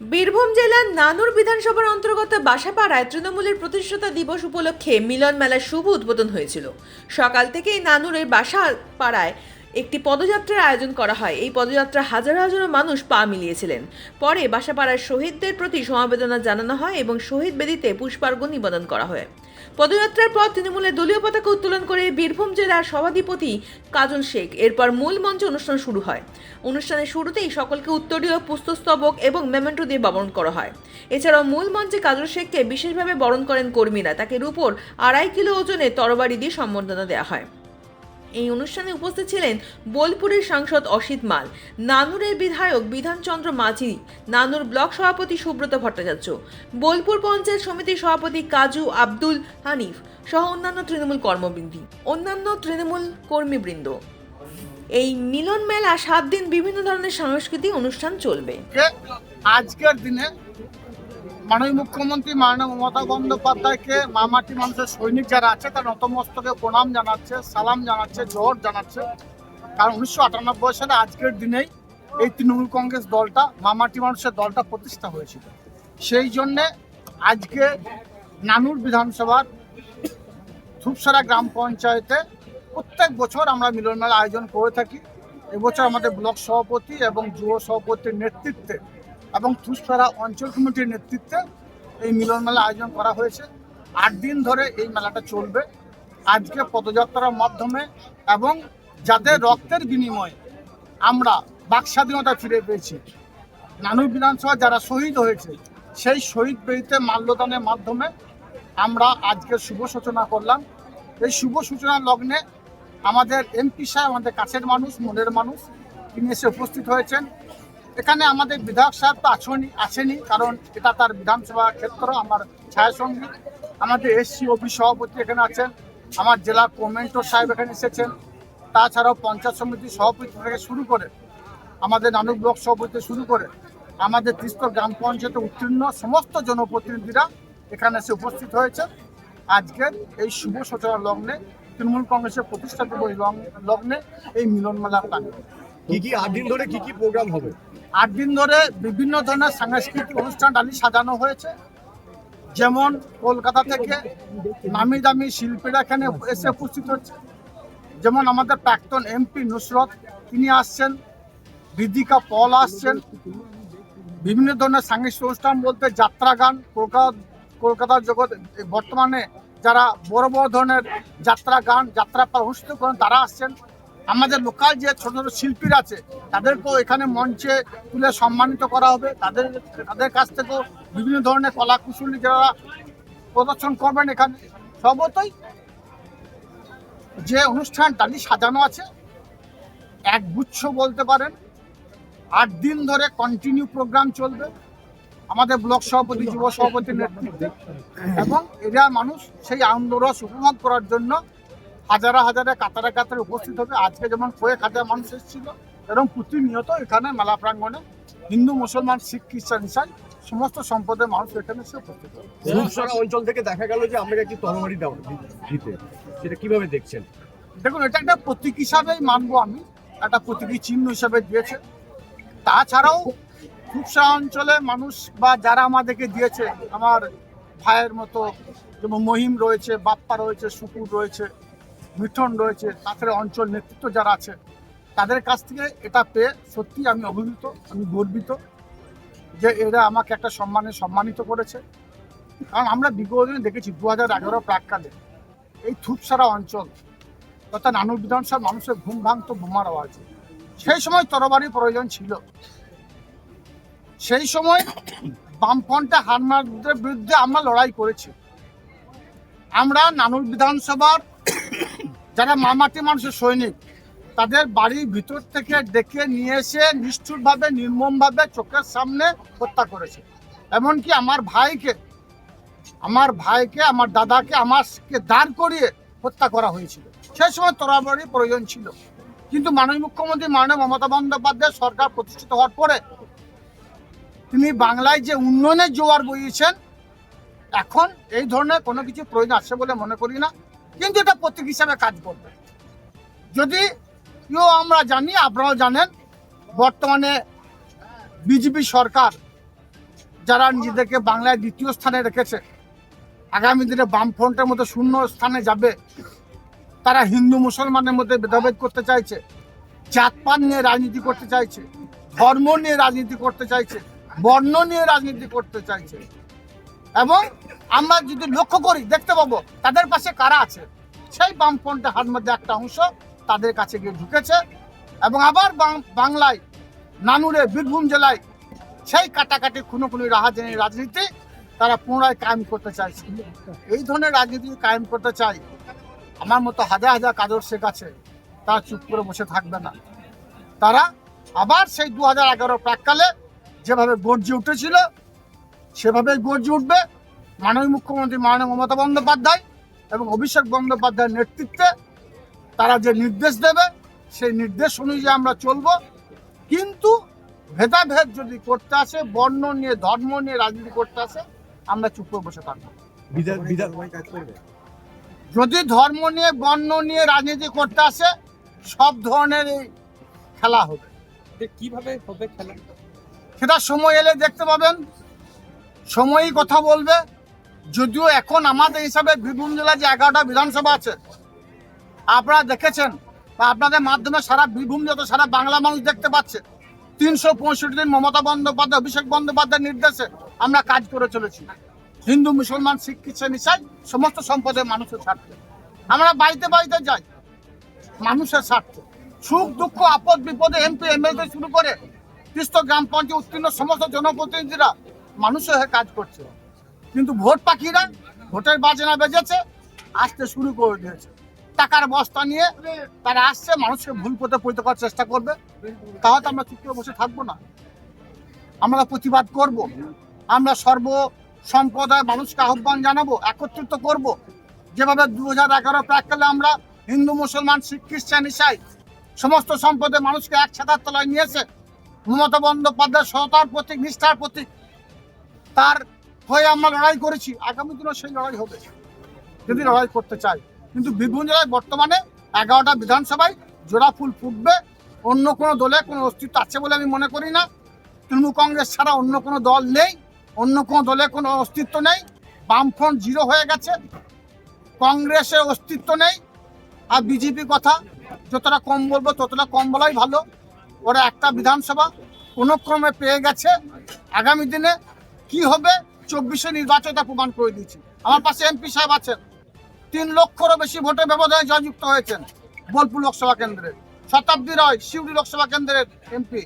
বীরভূম জেলার নানুর বিধানসভার অন্তর্গত বাসাপাড়ায় তৃণমূলের প্রতিষ্ঠাতা দিবস উপলক্ষে মিলন মেলার শুভ উদ্বোধন হয়েছিল। সকাল থেকেই নানুরের বাসাপাড়ায় একটি পদযাত্রার আয়োজন করা হয়। এই পদযাত্রা হাজার হাজার মানুষ পা মিলিয়েছিলেন। পরে বাসাপাড়ার শহীদদের প্রতি সমবেদনা জানানো হয় এবং শহীদ বেদিতে পুষ্পার্ঘ্য নিবেদন করা হয়। পদযাত্রার পর তৃণমূলের দলীয় পতাকা উত্তোলন করে বীরভূম জেলার সভাধিপতি কাজল শেখ। এরপর মূল মঞ্চে অনুষ্ঠান শুরু হয়। অনুষ্ঠানের শুরুতেই সকলকে উত্তরীয় পুষ্পস্তবক এবং মেমেন্টো দিয়ে বরণ করা হয়। এছাড়াও মূল মঞ্চে কাজল শেখকে বিশেষভাবে বরণ করেন কর্মীরা। তাকে রূপোর 2.5 কিলো ওজনে তরবারি দিয়ে সম্বর্ধনা দেওয়া হয়। এই অনুষ্ঠানে উপস্থিত ছিলেন বোলপুরের সাংসদ অসিত মাল, নানুরের বিধায়ক বিধানচন্দ্র মাঝি, নানুর ব্লক সভাপতি সুব্রত ভট্টাচার্য, বোলপুর পঞ্চায়েত সমিতির সভাপতি কাজু আব্দুল হানিফ সহ অন্যান্য তৃণমূল কর্মীবৃন্দ। এই মিলন মেলা 7 দিন বিভিন্ন ধরনের সাংস্কৃতিক অনুষ্ঠান চলবে। আজকের দিনে মাননীয় মুখ্যমন্ত্রী মাননীয় মমতা বন্দ্যোপাধ্যায়কে মামাটি মানুষের সৈনিক যারা আছে তার নতমস্তকে প্রণাম জানাচ্ছে, সালাম জানাচ্ছে, জোহর জানাচ্ছে। কারণ 1998 সালে আজকের দিনেই এই তৃণমূল কংগ্রেস দলটা মামাটি মানুষের দলটা প্রতিষ্ঠা হয়েছিল। সেই জন্যে আজকে নানুর বিধানসভার ধূপসারা গ্রাম পঞ্চায়েতে প্রত্যেক বছর আমরা মিলন মেলা আয়োজন করে থাকি। এবছর আমাদের ব্লক সভাপতি এবং যুব সভাপতির নেতৃত্বে এবং ধূপসারা অঞ্চল কমিটির নেতৃত্বে এই মিলন মেলা আয়োজন করা হয়েছে। 8 দিন ধরে এই মেলাটা চলবে। আজকে পদযাত্রার মাধ্যমে এবং যাদের রক্তের বিনিময়ে আমরা বাক স্বাধীনতা ফিরে পেয়েছি, নানুর বিধানসভা যারা শহীদ হয়েছে সেই শহীদ বেদিতে মাল্যদানের মাধ্যমে আমরা আজকে শুভ সূচনা করলাম। এই শুভ সূচনা লগ্নে আমাদের এমপি সাহেব, আমাদের কাছের মানুষ, মনের মানুষ, তিনি এসে উপস্থিত হয়েছেন। এখানে আমাদের বিধায়ক সাহেব তো আসেনি, কারণ এটা তার বিধানসভা ক্ষেত্র, আমার ছায়াসঙ্গী। আমাদের এসসি ওবি সভাপতি এখানে আছেন, আমার জেলা কমেন্টর সাহেব এখানে এসেছেন। তাছাড়াও পঞ্চায়েত সমিতির সভাপতি থেকে শুরু করে আমাদের নানুর ব্লক সভাপতি শুরু করে আমাদের তিস্তর গ্রাম পঞ্চায়েতে উত্তীর্ণ সমস্ত জনপ্রতিনিধিরা এখানে এসে উপস্থিত হয়েছে। আজকের এই শুভ সূচনা লগ্নে তৃণমূল কংগ্রেসের প্রতিষ্ঠা দিবস লগ্নে এই মিলন মেলা প্রাঙ্গণে কি 8 দিন ধরে কি প্রোগ্রাম হবে? 8 দিন ধরে বিভিন্ন ধরনের সাংস্কৃতিক অনুষ্ঠান সাজানো হয়েছে। যেমন কলকাতা থেকে নামি দামি শিল্পীরা এখানে এসে উপস্থিত হচ্ছে। যেমন আমাদের প্রাক্তন এমপি নুসরত তিনি আসছেন, বিদিকা পল আসছেন। বিভিন্ন ধরনের সাংস্কৃতিক অনুষ্ঠান বলতে যাত্রা গান, কলকাতার জগৎ বর্তমানে যারা বড় বড় ধরনের যাত্রা গান, যাত্রাপালা অনুষ্ঠিত করেন তারা আসছেন। আমাদের লোকাল যে ছোট ছোট শিল্পীরা আছে তাদেরকেও এখানে মঞ্চে তুলে সম্মানিত করা হবে। তাদের কাছ থেকেও বিভিন্ন ধরনের কলাকুশলী যারা প্রদর্শন করবেন এখানে। সর্বতই যে অনুষ্ঠানটা সাজানো আছে একগুচ্ছ বলতে পারেন। 8 দিন ধরে কন্টিনিউ প্রোগ্রাম চলবে আমাদের ব্লক সভাপতি, যুব সভাপতির নেতৃত্বে, এবং এরা মানুষ সেই আনন্দরস উপভোগ করার জন্য হাজারে হাজারে কাতারে কাতারে উপস্থিত হবে। আজকে যেমন কয়েক হাজার মানুষ এসেছিল, এবং প্রতিনিয়ত এখানে মেলা প্রাঙ্গণে হিন্দু, মুসলমান, শিখ, খ্রিস্টান, ইসাই সমস্ত সম্প্রদায়ের মানুষ এখানে এসে উপস্থিত হবে। ধূপসারা অঞ্চল থেকে দেখা গেল যে আমরা একটি তরবারি দিতে, সেটা কিভাবে দেখছেন? দেখুন, এটা একটা প্রতীক হিসাবেই মানবো আমি, একটা প্রতীকী চিহ্ন হিসাবে দিয়েছে। তাছাড়াও ধূপসারা অঞ্চলে মানুষ বা যারা আমাদেরকে দিয়েছে, আমার ভাইয়ের মতো যেমন মহিম রয়েছে, বাপ্পা রয়েছে, শুকুর রয়েছে, মিঠন রয়েছে, তাছাড়া অঞ্চল নেতৃত্ব যারা আছে তাদের কাছ থেকে এটা পেয়ে সত্যি আমি অভিভূত, আমি গর্বিত যে এরা আমাকে একটা সম্মানিত করেছে। কারণ আমরা বিগত দিনে দেখেছি 2011 প্রাক্কালে এই ধূপসারা অঞ্চল তথা নানুর বিধানসভার মানুষের ঘুম ভাঙত বোমার আওয়াজে। সেই সময় তরবারির প্রয়োজন ছিল। সেই সময় বামফ্রন্টে হারমাদের বিরুদ্ধে আমরা লড়াই করেছি। আমরা নানুর বিধানসভার যারা মামাটি মানুষের সৈনিক তাদের বাড়ির ভিতর থেকে ডেকে নিয়ে এসে নিষ্ঠুরভাবে, নির্মমভাবে চোখের সামনে হত্যা করেছে। এমনকি আমার ভাইকে, আমার দাদাকে, আমাকে দাঁড় করিয়ে হত্যা করা হয়েছিল। সেই সময় তরবারির প্রয়োজন ছিল, কিন্তু মাননীয় মুখ্যমন্ত্রী মাননীয় মমতা বন্দ্যোপাধ্যায় সরকার প্রতিষ্ঠিত হওয়ার পরে তিনি বাংলায় যে উন্নয়নের জোয়ার বইয়েছেন, এখন এই ধরনের কোনো কিছু প্রয়োজন আছে বলে মনে করি না। কিন্তু এটা প্রতীক হিসাবে কাজ করবে। যদি আমরা জানি, আপনারাও জানেন, বর্তমানে বিজেপি সরকার যারা নিজেদেরকে বাংলায় দ্বিতীয় স্থানে রেখেছে, আগামী দিনে বামফ্রন্টের মতো শূন্য স্থানে যাবে। তারা হিন্দু মুসলমানের মধ্যে ভেদাভেদ করতে চাইছে, জাতপাত নিয়ে রাজনীতি করতে চাইছে, ধর্ম নিয়ে রাজনীতি করতে চাইছে, বর্ণ নিয়ে রাজনীতি করতে চাইছে। এবং আমরা যদি লক্ষ্য করি দেখতে পাবো তাদের পাশে কারা আছে। সেই বামফ্রন্টের হাত মধ্যে একটা অংশ তাদের কাছে গিয়ে ঢুকেছে এবং আবার বাংলায় নানুরে বীরভূম জেলায় সেই কাটাকাটি খুনোখুনি রাজনীতি তারা পুনরায় কায়েম করতে চাইছে। এই ধরনের রাজনীতি কায়েম করতে চাই, আমার মতো হাজার হাজার কাজর শেখ আছে, তারা চুপ করে বসে থাকবে না। তারা আবার সেই 2011 প্রাককালে যেভাবে গর্জে উঠেছিল সেভাবে গর্জে উঠবে। মাননীয় মুখ্যমন্ত্রী মাননীয় মমতা বন্দ্যোপাধ্যায় এবং অভিষেক বন্দ্যোপাধ্যায়ের নেতৃত্বে তারা যে নির্দেশ দেবে সেই নির্দেশ অনুযায়ী আমরা চলব। কিন্তু ভেদাভেদ যদি করতে আসে, বর্ণ নিয়ে ধর্ম নিয়ে রাজনীতি করতে আসে, আমরা চুপ করে বসে থাকবো। যদি ধর্ম নিয়ে বর্ণ নিয়ে রাজনীতি করতে আসে, সব ধরনের এই খেলা হবে। কিভাবে হবে খেলা? সেটা সময় এলে দেখতে পাবেন, সময়ই কথা বলবে। যদিও এখন আমাদের হিসাবে বীরভূম জেলায় যে 11টা বিধানসভা আছে, আপনারা দেখেছেন বা আপনাদের মাধ্যমে সারা বীরভূম যত সারা বাংলা মানুষ দেখতে পাচ্ছে, 365 দিন মমতা বন্দ্যোপাধ্যায় অভিষেক বন্দ্যোপাধ্যায়ের নির্দেশে আমরা কাজ করে চলেছি। হিন্দু মুসলমান শিখ খ্রিস্টান ইসাই সমস্ত সম্প্রদায়ের মানুষের স্বার্থে আমরা বাড়িতে বাড়িতে যাই, মানুষের স্বার্থে। সুখ দুঃখ আপদ বিপদে এমপি এমএলএ শুরু করে কৃষ্ণ গ্রাম পঞ্চায়েত উত্তীর্ণ সমস্ত জনপ্রতিনিধিরা মানুষের হয়ে কাজ করছে। কিন্তু ভোট পাখিরা ভোটের বাজনা বেজেছে, আসতে শুরু করে দিয়েছে। টাকার বস্তা নিয়ে তারা আসছে, মানুষকে ভুল পথে পরিণত করার চেষ্টা করবে। তাহলে তো আমরা চুপ করে বসে থাকবো না, আমরা প্রতিবাদ করব। আমরা সর্ব সম্প্রদায় মানুষকে আহ্বান জানাবো, একত্রিত করব। যেভাবে 2011 প্রাককালে আমরা হিন্দু মুসলমান শিখ খ্রিস্টান ইসাই সমস্ত সম্প্রদায়ের মানুষকে এক ছাতার তলায় নিয়েছে মমতা বন্দ্যোপাধ্যায় সততার প্রতীক, নিষ্ঠার প্রতীক, তার হয়ে আমরা লড়াই করেছি। আগামী দিনেও সেই লড়াই হবে যদি লড়াই করতে চাই। কিন্তু বীরভূম জেলায় বর্তমানে 11টা বিধানসভায় জোড়া ফুল ফুটবে। অন্য কোনো দলে কোনো অস্তিত্ব আছে বলে আমি মনে করি না। তৃণমূল কংগ্রেস ছাড়া অন্য কোনো দল নেই, অন্য কোনো দলে কোনো অস্তিত্ব নেই। বামফ্রন্ট জিরো হয়ে গেছে, কংগ্রেসের অস্তিত্ব নেই। আর বিজেপি কথা যতটা কম বলবো ততটা কম বলাই ভালো। ওরা একটা বিধানসভা কোনো ক্রমে পেয়ে গেছে। আগামী দিনে কি হবে 24-এ নির্বাচনটা প্রমাণ করে দিয়েছি। আমার পাশে এমপি সাহেব আছেন, 3 লক্ষেরও বেশি ভোটের ব্যবধানে জয়যুক্ত হয়েছেন বোলপুর লোকসভা কেন্দ্রের। শতাব্দী রায় সিউড়ি লোকসভা কেন্দ্রের এমপি,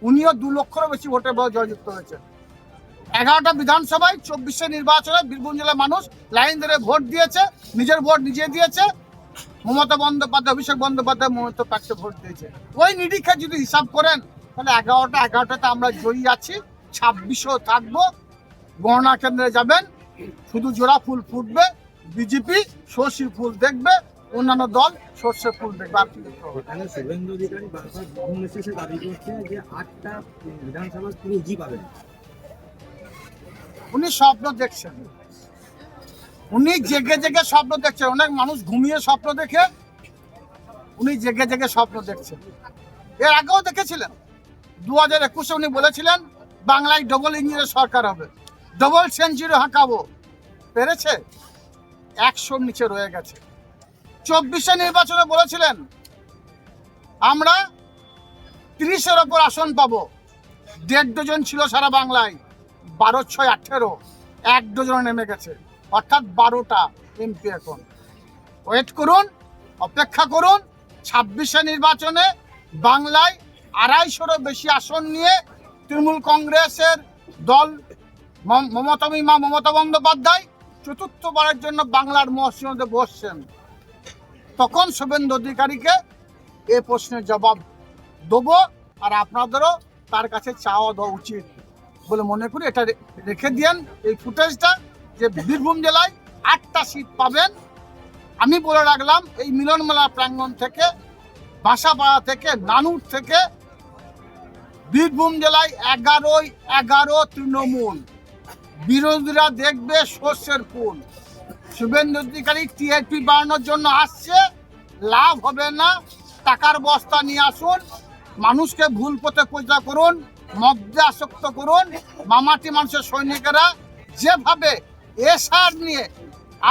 উনিও 2 লক্ষেরও বেশি ভোটের জয়যুক্ত হয়েছেন। 11টা বিধানসভায় 24-এ নির্বাচনে বীরভূম জেলার মানুষ লাইন ধরে ভোট দিয়েছে, নিজের ভোট নিজে দিয়েছে। মমতা বন্দ্যোপাধ্যায় অভিষেক বন্দ্যোপাধ্যায় মমতা প্রার্থী ভোট দিয়েছে। ওই নিরীক্ষা যদি হিসাব করেন তাহলে 11টাতে আমরা জয়ী আছি, 26ও থাকবো। গণনা কেন্দ্রে যাবেন, শুধু জোড়া ফুল ফুটবে। বিজেপি সর্ষে ফুল দেখবে, অন্যান্য দল সর্ষে ফুল দেখবে। আর কি দেখতে হবে? এখানে শুভেন্দু অধিকারী বারবার বহু মেসেজে দাবি করছে যে 8টা বিধানসভা তিনি পাবেন। উনি স্বপ্ন দেখছেন, উনি জেগে জেগে স্বপ্ন দেখছেন। অনেক মানুষ ঘুমিয়ে স্বপ্ন দেখে, উনি জেগে জেগে স্বপ্ন দেখছেন। এর আগেও দেখেছিলেন 2021-এ উনি বলেছিলেন বাংলায় ডবল ইঞ্জিনের সরকার হবে, ডবল সেঞ্চুরি হাঁকাবো। পেরেছে? 100-র নিচে রয়ে গেছে। 24-এ নির্বাচনে বলেছিলেন আমরা 30-এর ওপর আসন পাবো। 1.5 ডজন ছিল সারা বাংলায়, 12-6-18, 1 ডজনে নেমে গেছে, অর্থাৎ 12টা এমপি। এখন ওয়েট করুন, অপেক্ষা করুন। 26-এ নির্বাচনে বাংলায় 250-রও বেশি আসন নিয়ে তৃণমূল কংগ্রেসের দল মমতা বন্দ্যোপাধ্যায় 4র্থবারের জন্য বাংলার মহাসিংহতে বসছেন। তখন শুভেন্দু অধিকারীকে এ প্রশ্নের জবাব দেবো, আর আপনাদেরও তার কাছে চাওয়া দেওয়া উচিত বলে মনে করি। এটা রেখে দিয়েন এই ফুটেজটা, যে বীরভূম জেলায় 8টা সিট পাবেন। আমি বলে রাখলাম এই মিলনমেলা প্রাঙ্গণ থেকে, বাসাপাড়া থেকে, নানুর থেকে বীরভূম জেলায় 11 তৃণমূল। বিরোধীরা দেখবে সর্ষের ফুল। শুভেন্দু অধিকারী টিআরপি বাড়ানোর জন্য আসছে, লাভ হবে না। টাকার বস্তা নিয়ে আসুন, মানুষকে ভুল পথে পরিচয় করুন। মদ্যে আসক্ত করুন। মামাটি মানুষের সৈনিকেরা যেভাবে এসআর নিয়ে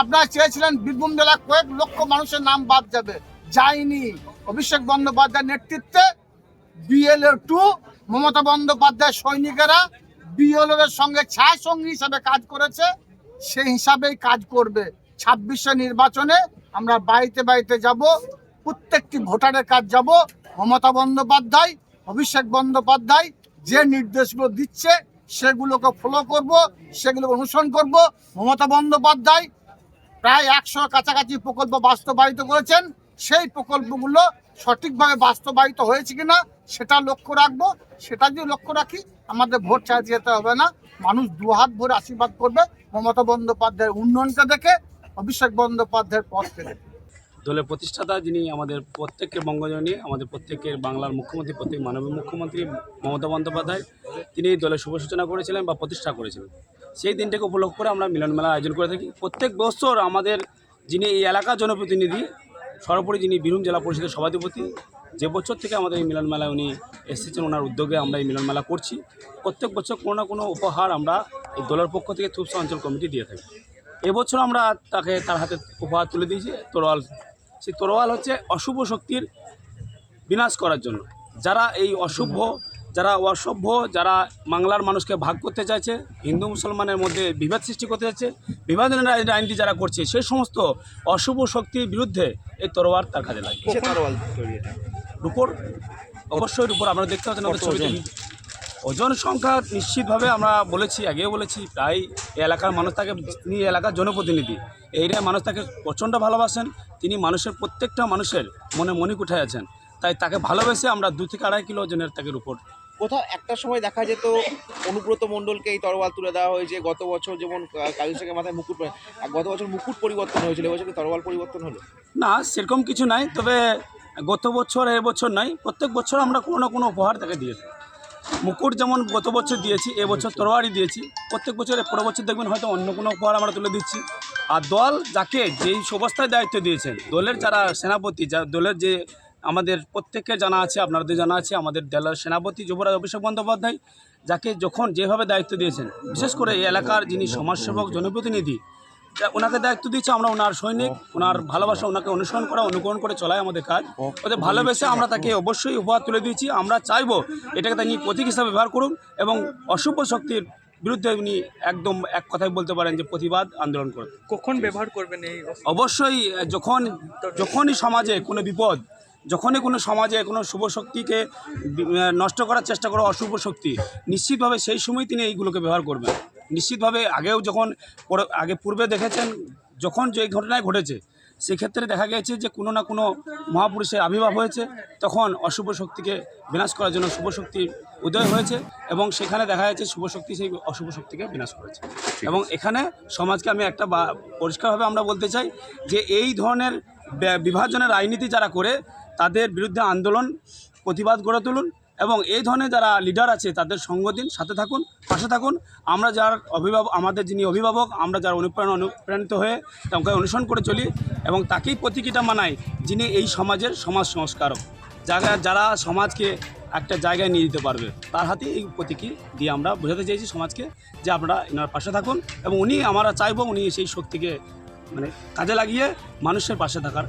আপনারা চেয়েছিলেন বীরভূম জেলা কয়েক লক্ষ মানুষের নাম বাদ যাবে, যায়নি। অভিষেক বন্দ্যোপাধ্যায়ের নেতৃত্বে BLO-2 মমতা বন্দ্যোপাধ্যায়ের সৈনিকেরা BLO-এর সঙ্গে ছায়া সঙ্গী হিসাবে কাজ করেছে, সেই হিসাবেই কাজ করবে। 26শে নির্বাচনে আমরা বাড়িতে বাড়িতে যাব, প্রত্যেকটি ভোটারের কাজ যাব। মমতা বন্দ্যোপাধ্যায়, অভিষেক বন্দ্যোপাধ্যায় যে নির্দেশগুলো দিচ্ছে সেগুলোকে ফলো করব, সেগুলোকে অনুসরণ করব। মমতা বন্দ্যোপাধ্যায় প্রায় 100 কাছাকাছি প্রকল্প বাস্তবায়িত করেছেন, সেই প্রকল্পগুলো সঠিকভাবে বাস্তবায়িত হয়েছে কিনা সেটা লক্ষ্য রাখবো। সেটা যদি লক্ষ্য রাখি আমাদের ভোট চাইতে যেতে হবে না, মানুষ দুহাত ভরে আশীর্বাদ করবে মমতা বন্দ্যোপাধ্যায়ের উন্নয়নকে দেখে, অভিষেক বন্দ্যোপাধ্যায়ের পথকে দেখে। দলের প্রতিষ্ঠাতা যিনি আমাদের প্রত্যেকের বঙ্গজননী, আমাদের প্রত্যেকের বাংলার মুখ্যমন্ত্রী, প্রত্যেক মাননীয় মুখ্যমন্ত্রী মমতা বন্দ্যোপাধ্যায়, তিনি দলের শুভ সূচনা করেছিলেন বা প্রতিষ্ঠা করেছিলেন। সেই দিনটাকে উপলক্ষ করে আমরা মিলন মেলা আয়োজন করে থাকি। প্রত্যেক বছর আমাদের যিনি এই এলাকার জনপ্রতিনিধি, সর্বোপরি যিনি বীরভূম জেলা পরিষদের সভাধিপতি, যে বছর থেকে আমাদের এই মিলন মেলায় উনি এসেছেন, ওনার উদ্যোগে আমরা এই মিলন মেলা করছি। প্রত্যেক বছর কোনো না কোনো উপহার আমরা এই দলের পক্ষ থেকে থুপসা অঞ্চল কমিটি দিয়ে থাকি। এবছর আমরা তার হাতে উপহার তুলে দিয়েছি তরোয়াল। সেই তরোয়াল হচ্ছে অশুভ শক্তির বিনাশ করার জন্য। যারা এই অসভ্য যারা বাংলার মানুষকে ভাগ করতে চাইছে, হিন্দু মুসলমানের মধ্যে বিভেদ সৃষ্টি করতে চাইছে, বিভাজনের আইনটি যারা করছে, সেই সমস্ত অশুভ শক্তির বিরুদ্ধে এই তরোয়াল তার কাজে লাগে। রূপোর, অবশ্যই রূপোর। আপনারা দেখতে পাচ্ছেন আমাদের ছবিতে ওজন সংখ্যা নিশ্চিতভাবে আমরা বলেছি, আগেও বলেছি, প্রায় এই এলাকার মানুষ তাকে, তিনি এলাকার জনপ্রতিনিধি, এই এরিয়ার মানুষ তাকে প্রচণ্ড ভালোবাসেন। তিনি মানুষের প্রত্যেকটা মানুষের মনে মণিকোঠায় আছেন, তাই তাকে ভালোবেসে আমরা 2 থেকে 2.5 কিলো ওজনের তাকে রূপোর। কোথাও একটা সময় দেখা যেত অনুব্রত মণ্ডলকে এই তরোয়াল তুলে দেওয়া হয়েছে। গত বছর যেমন কাজী শেখের মাথায় মুকুট, গত বছর মুকুট পরিবর্তন হয়েছিল, এবছর কি তরোয়াল পরিবর্তন হলো? না, সেরকম কিছু নাই। তবে গত বছর এবছর নয়, প্রত্যেক বছর আমরা কোনো না কোনো উপহার তাকে দিয়ে থাকি। মুকুট যেমন গত বছর দিয়েছি, এবছর তরোয়ারই দিয়েছি। প্রত্যেক বছরে পরের বছর দেখবেন হয়তো অন্য কোনো উপহার আমরা তুলে দিচ্ছি। আর দল যাকে যেই অবস্থায় দায়িত্ব দিয়েছেন, দলের যারা সেনাপতি, দলের যে আমাদের প্রত্যেককে জানা আছে, আপনাদের জানা আছে, আমাদের দলের সেনাপতি যুবরাজ অভিষেক বন্দ্যোপাধ্যায় যাকে যখন যেভাবে দায়িত্ব দিয়েছেন, বিশেষ করে এই এলাকার যিনি সমাজসেবক জনপ্রতিনিধি, ওনাকে দায়িত্ব দিচ্ছে। আমরা ওনার সৈনিক, ওনার ভালোবাসা, ওনাকে অনুসরণ করা, অনুকরণ করে চলাই আমাদের কাজ। ওদের ভালোবেসে আমরা তাকে অবশ্যই উপহার তুলে দিয়েছি। আমরা চাইবো এটাকে তিনি প্রতীক হিসাবে ব্যবহার করুন এবং অশুভ শক্তির বিরুদ্ধে উনি একদম এক কথায় বলতে পারেন যে প্রতিবাদ আন্দোলন করুন। কখন ব্যবহার করবেন এই? অবশ্যই যখনই সমাজে কোনো বিপদ, যখনই কোনো সমাজে কোনো শুভ শক্তিকে নষ্ট করার চেষ্টা করো, অশুভ শক্তি, নিশ্চিতভাবে সেই সময় তিনি এইগুলোকে ব্যবহার করবেন। নিশ্চিতভাবে আগেও যখন পূর্বে দেখেছেন, যখন যে ঘটনায় ঘটেছে, সেক্ষেত্রে দেখা গেছে যে কোনো না কোনো মহাপুরুষের আবির্ভাব হয়েছে, তখন অশুভ শক্তিকে বিনাশ করার জন্য শুভ শক্তির উদয় হয়েছে এবং সেখানে দেখা যাচ্ছে শুভ শক্তি সেই অশুভ শক্তিকে বিনাশ করেছে। এবং এখানে সমাজকে আমি একটা পরিষ্কারভাবে আমরা বলতে চাই যে এই ধরনের বিভাজনের রাজনীতি যারা করে, তাদের বিরুদ্ধে আন্দোলন, প্রতিবাদ গড়ে তুলুন এবং এই ধরনের যারা লিডার আছে তাদের সঙ্গ দিন, সাথে থাকুন, পাশে থাকুন। আমরা যার আমাদের যিনি অভিভাবক, আমরা যার অনুপ্রাণিত হয়ে তাকে অনুসরণ করে চলি এবং তাকেই প্রতীকীটা মানাই যিনি এই সমাজের সমাজ সংস্কারক, যারা সমাজকে একটা জায়গায় নিয়ে যেতে পারবে, তার হাতে এই প্রতীকী দিয়ে আমরা বোঝাতে চাইছি সমাজকে যে আপনারা এনার পাশে থাকুন এবং আমরা চাইবো উনি সেই শক্তিকে কাজে লাগিয়ে মানুষের পাশে থাকার